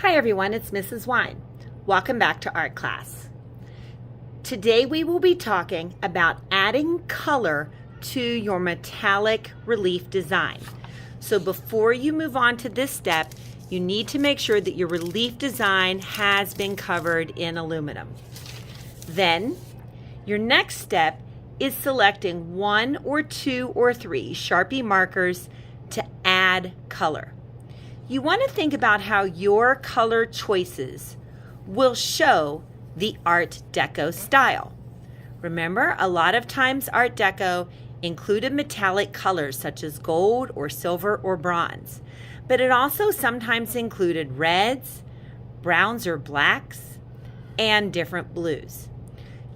Hi everyone, it's Mrs. Wine. Welcome back to art class. Today we will be talking about adding color to your metallic relief design. So before you move on to this step, you need to make sure that your relief design has been covered in aluminum. Then, your next step is selecting 1 or 2 or 3 Sharpie markers to add color. You want to think about how your color choices will show the Art Deco style. Remember, a lot of times Art Deco included metallic colors such as gold or silver or bronze, but it also sometimes included reds, browns or blacks, and different blues.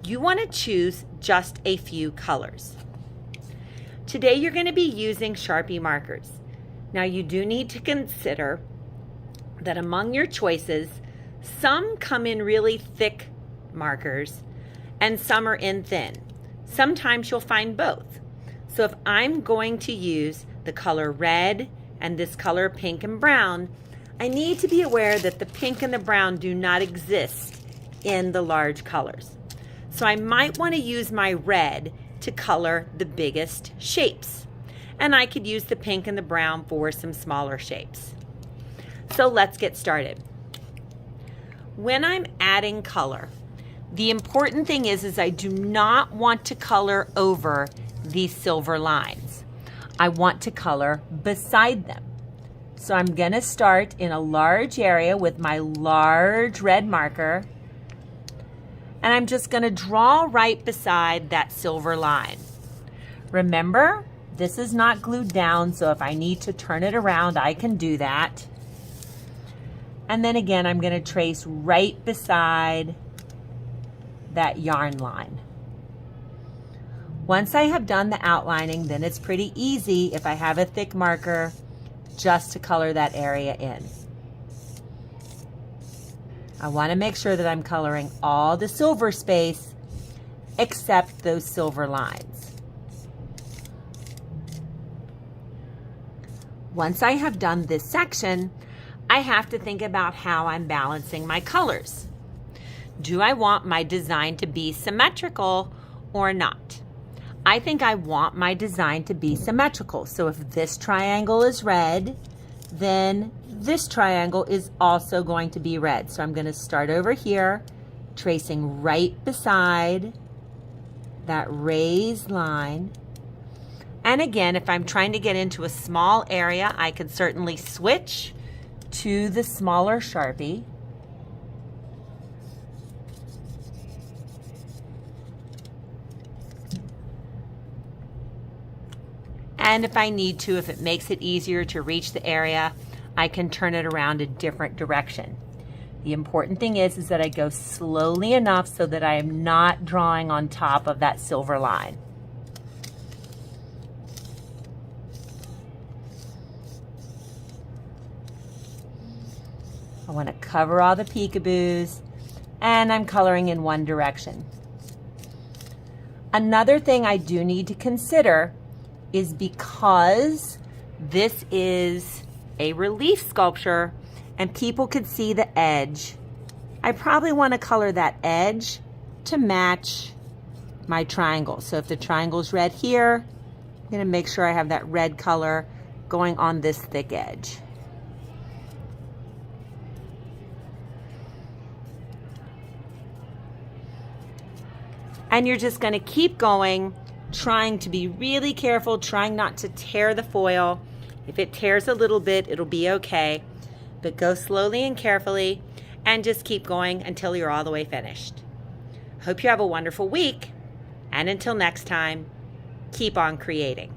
You want to choose just a few colors. Today you're going to be using Sharpie markers. Now you do need to consider that among your choices, some come in really thick markers and some are in thin. Sometimes you'll find both. So if I'm going to use the color red and this color pink and brown, I need to be aware that the pink and the brown do not exist in the large colors. So I might want to use my red to color the biggest shapes. And I could use the pink and the brown for some smaller shapes. So let's get started. When I'm adding color, the important thing is I do not want to color over these silver lines. I want to color beside them. So I'm going to start in a large area with my large red marker. And I'm just going to draw right beside that silver line. Remember, this is not glued down, so if I need to turn it around, I can do that. And then again, I'm going to trace right beside that yarn line. Once I have done the outlining, then it's pretty easy if I have a thick marker just to color that area in. I want to make sure that I'm coloring all the silver space except those silver lines. Once I have done this section, I have to think about how I'm balancing my colors. Do I want my design to be symmetrical or not? I think I want my design to be symmetrical. So if this triangle is red, then this triangle is also going to be red. So I'm going to start over here, tracing right beside that raised line. And again, if I'm trying to get into a small area, I could certainly switch to the smaller Sharpie. And if I need to, if it makes it easier to reach the area, I can turn it around a different direction. The important thing is that I go slowly enough so that I am not drawing on top of that silver line. I want to cover all the peekaboos, and I'm coloring in one direction. Another thing I do need to consider is because this is a relief sculpture and people could see the edge, I probably want to color that edge to match my triangle. So if the triangle's red here, I'm going to make sure I have that red color going on this thick edge. And you're just going to keep going, trying to be really careful, trying not to tear the foil. If it tears a little bit, it'll be okay. But go slowly and carefully and just keep going until you're all the way finished. Hope you have a wonderful week. And until next time, keep on creating.